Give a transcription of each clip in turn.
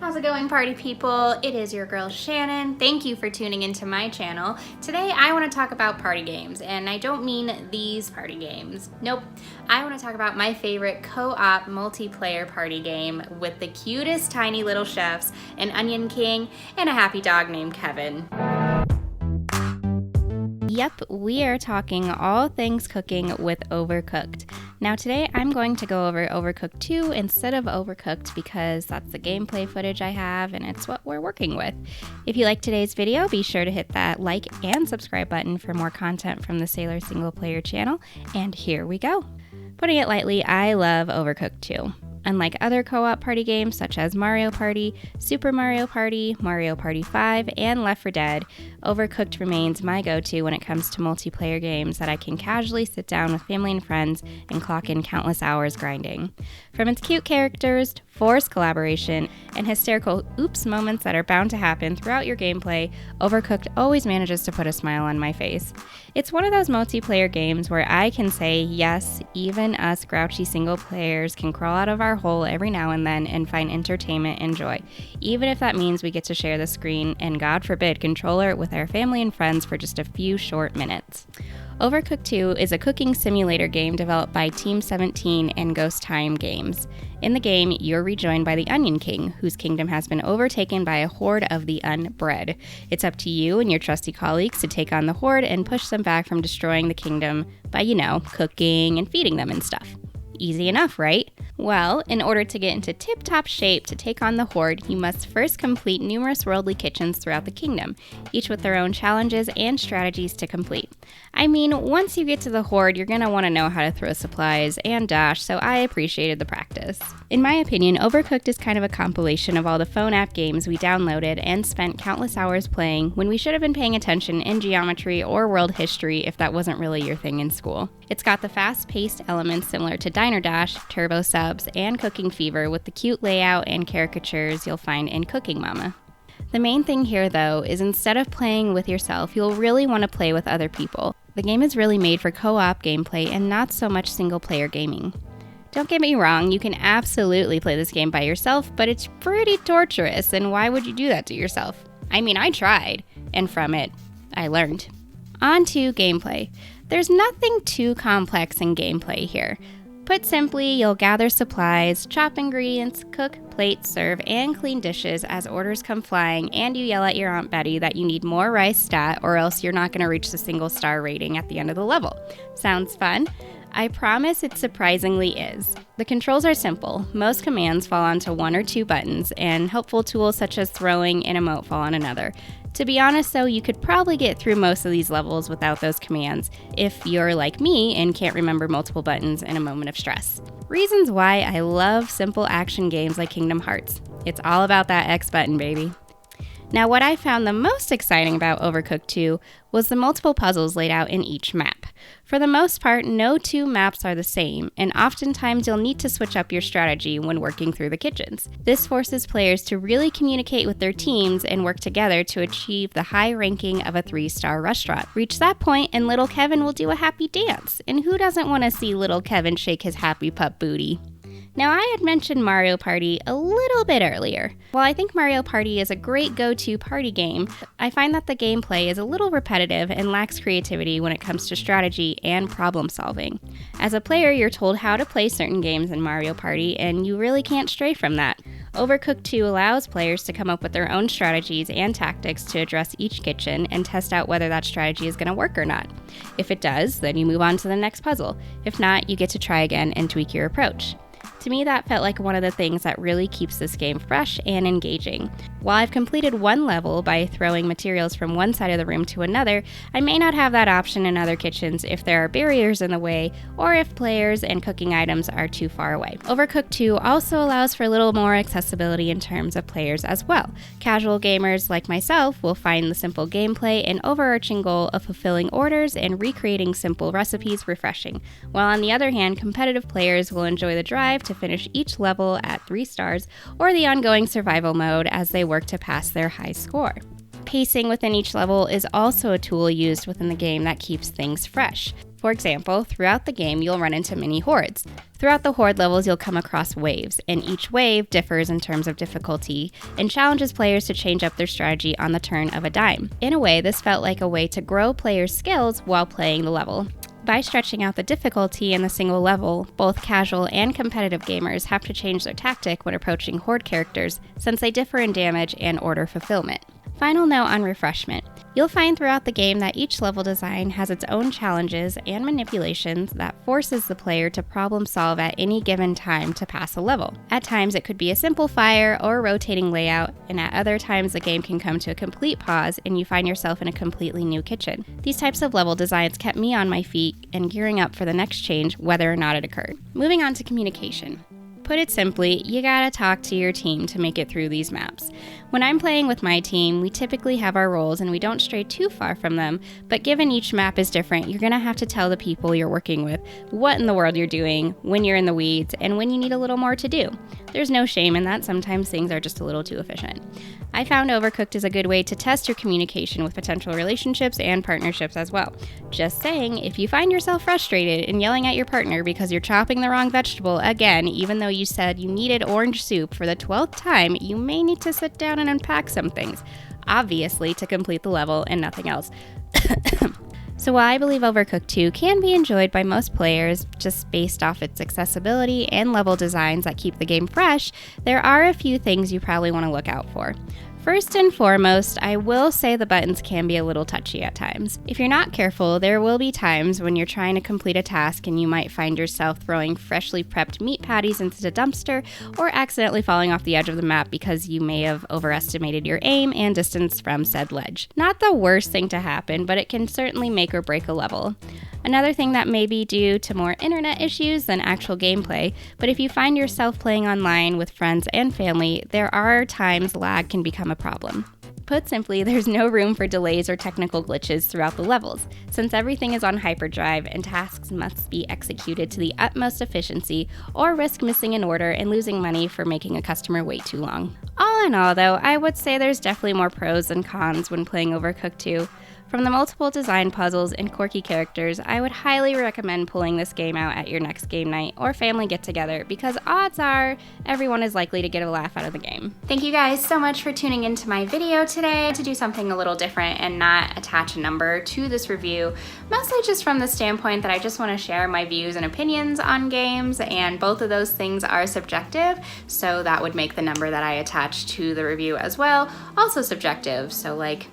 How's it going, party people? It is your girl Shannon. Thank you for tuning into my channel. Today I want to talk about party games, and I don't mean these party games. Nope. I want to talk about my favorite co-op multiplayer party game with the cutest tiny little chefs, an Onion King, and a happy dog named Kevin. Yep, we are talking all things cooking with Overcooked. Now today I'm going to go over Overcooked 2 instead of Overcooked because that's the gameplay footage I have and it's what we're working with. If you like today's video, be sure to hit that like and subscribe button for more content from the Sailor single player channel, and here we go. Putting it lightly, I love Overcooked 2. Unlike other co-op party games such as Mario Party, Super Mario Party, Mario Party 5, and Left 4 Dead, Overcooked remains my go-to when it comes to multiplayer games that I can casually sit down with family and friends and clock in countless hours grinding. From its cute characters, forced collaboration, and hysterical oops moments that are bound to happen throughout your gameplay, Overcooked always manages to put a smile on my face. It's one of those multiplayer games where I can say, yes, even us grouchy single players can crawl out of our hole every now and then and find entertainment and joy, even if that means we get to share the screen and, God forbid, controller with our family and friends for just a few short minutes. Overcooked 2 is a cooking simulator game developed by Team 17 and Ghost Time Games. In the game, you're rejoined by the Onion King, whose kingdom has been overtaken by a horde of the unbred. It's up to you and your trusty colleagues to take on the horde and push them back from destroying the kingdom by, cooking and feeding them and stuff. Easy enough, right? Well, in order to get into tip-top shape to take on the horde, you must first complete numerous worldly kitchens throughout the kingdom, each with their own challenges and strategies to complete. I mean, once you get to the horde, you're gonna want to know how to throw supplies and dash, so I appreciated the practice. In my opinion, Overcooked is kind of a compilation of all the phone app games we downloaded and spent countless hours playing when we should have been paying attention in geometry or world history if that wasn't really your thing in school. It's got the fast-paced elements similar to Diner Dash, Turbo Subs, and Cooking Fever with the cute layout and caricatures you'll find in Cooking Mama. The main thing here, though, is instead of playing with yourself, you'll really want to play with other people. The game is really made for co-op gameplay and not so much single-player gaming. Don't get me wrong, you can absolutely play this game by yourself, but it's pretty torturous, and why would you do that to yourself? I mean, I tried, and from it, I learned. On to gameplay. There's nothing too complex in gameplay here. Put simply, you'll gather supplies, chop ingredients, cook, plate, serve, and clean dishes as orders come flying, and you yell at your Aunt Betty that you need more rice stat or else you're not going to reach the single star rating at the end of the level. Sounds fun? I promise it surprisingly is. The controls are simple. Most commands fall onto one or two buttons, and helpful tools such as throwing and emote fall on another. To be honest though, you could probably get through most of these levels without those commands if you're like me and can't remember multiple buttons in a moment of stress. Reasons why I love simple action games like Kingdom Hearts. It's all about that X button, baby. Now, what I found the most exciting about Overcooked 2 was the multiple puzzles laid out in each map. For the most part, no two maps are the same, and oftentimes you'll need to switch up your strategy when working through the kitchens. This forces players to really communicate with their teams and work together to achieve the high ranking of a 3-star restaurant. Reach that point and little Kevin will do a happy dance, and who doesn't want to see little Kevin shake his happy pup booty? Now, I had mentioned Mario Party a little bit earlier. While I think Mario Party is a great go-to party game, I find that the gameplay is a little repetitive and lacks creativity when it comes to strategy and problem solving. As a player, you're told how to play certain games in Mario Party, and you really can't stray from that. Overcooked 2 allows players to come up with their own strategies and tactics to address each kitchen and test out whether that strategy is going to work or not. If it does, then you move on to the next puzzle. If not, you get to try again and tweak your approach. To me, that felt like one of the things that really keeps this game fresh and engaging. While I've completed one level by throwing materials from one side of the room to another, I may not have that option in other kitchens if there are barriers in the way or if players and cooking items are too far away. Overcooked 2 also allows for a little more accessibility in terms of players as well. Casual gamers like myself will find the simple gameplay and overarching goal of fulfilling orders and recreating simple recipes refreshing, while on the other hand, competitive players will enjoy the drive to finish each level at 3 stars or the ongoing survival mode as they work to pass their high score. Pacing within each level is also a tool used within the game that keeps things fresh. For example, throughout the game, you'll run into mini hordes. Throughout the Horde levels, you'll come across waves, and each wave differs in terms of difficulty and challenges players to change up their strategy on the turn of a dime. In a way, this felt like a way to grow players' skills while playing the level. By stretching out the difficulty in the single level, both casual and competitive gamers have to change their tactic when approaching Horde characters, since they differ in damage and order fulfillment. Final note on refreshment. You'll find throughout the game that each level design has its own challenges and manipulations that forces the player to problem solve at any given time to pass a level. At times it could be a simple fire or a rotating layout, and at other times the game can come to a complete pause and you find yourself in a completely new kitchen. These types of level designs kept me on my feet and gearing up for the next change, whether or not it occurred. Moving on to communication. Put it simply, you gotta talk to your team to make it through these maps. When I'm playing with my team, we typically have our roles and we don't stray too far from them, but given each map is different, you're gonna have to tell the people you're working with what in the world you're doing, when you're in the weeds, and when you need a little more to do. There's no shame in that, sometimes things are just a little too efficient. I found Overcooked is a good way to test your communication with potential relationships and partnerships as well. Just saying, if you find yourself frustrated and yelling at your partner because you're chopping the wrong vegetable again, even though you said you needed orange soup for the 12th time, you may need to sit down and unpack some things, obviously to complete the level and nothing else. So while I believe Overcooked 2 can be enjoyed by most players just based off its accessibility and level designs that keep the game fresh, there are a few things you probably want to look out for. First and foremost, I will say the buttons can be a little touchy at times. If you're not careful, there will be times when you're trying to complete a task and you might find yourself throwing freshly prepped meat patties into the dumpster or accidentally falling off the edge of the map because you may have overestimated your aim and distance from said ledge. Not the worst thing to happen, but it can certainly make or break a level. Another thing that may be due to more internet issues than actual gameplay, but if you find yourself playing online with friends and family, there are times lag can become a problem. Put simply, there's no room for delays or technical glitches throughout the levels, since everything is on hyperdrive and tasks must be executed to the utmost efficiency or risk missing an order and losing money for making a customer wait too long. All in all though, I would say there's definitely more pros than cons when playing Overcooked 2. From the multiple design puzzles and quirky characters, I would highly recommend pulling this game out at your next game night or family get-together because odds are everyone is likely to get a laugh out of the game. Thank you guys so much for tuning into my video today to do something a little different and not attach a number to this review, mostly just from the standpoint that I just want to share my views and opinions on games, and both of those things are subjective, so that would make the number that I attach to the review as well also subjective. So like,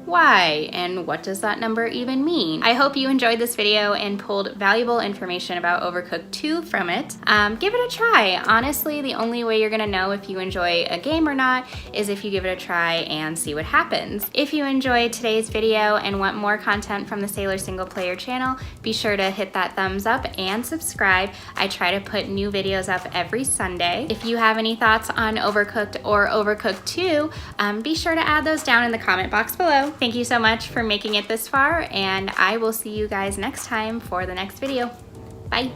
why? And what does that number even mean? I hope you enjoyed this video and pulled valuable information about Overcooked 2 from it. Give it a try. Honestly, the only way you're gonna know if you enjoy a game or not is if you give it a try and see what happens. If you enjoyed today's video and want more content from the Sailor Single Player channel, be sure to hit that thumbs up and subscribe. I try to put new videos up every Sunday. If you have any thoughts on Overcooked or Overcooked 2, be sure to add those down in the comment box below. Thank you so much for making it this far, and I will see you guys next time for the next video. Bye.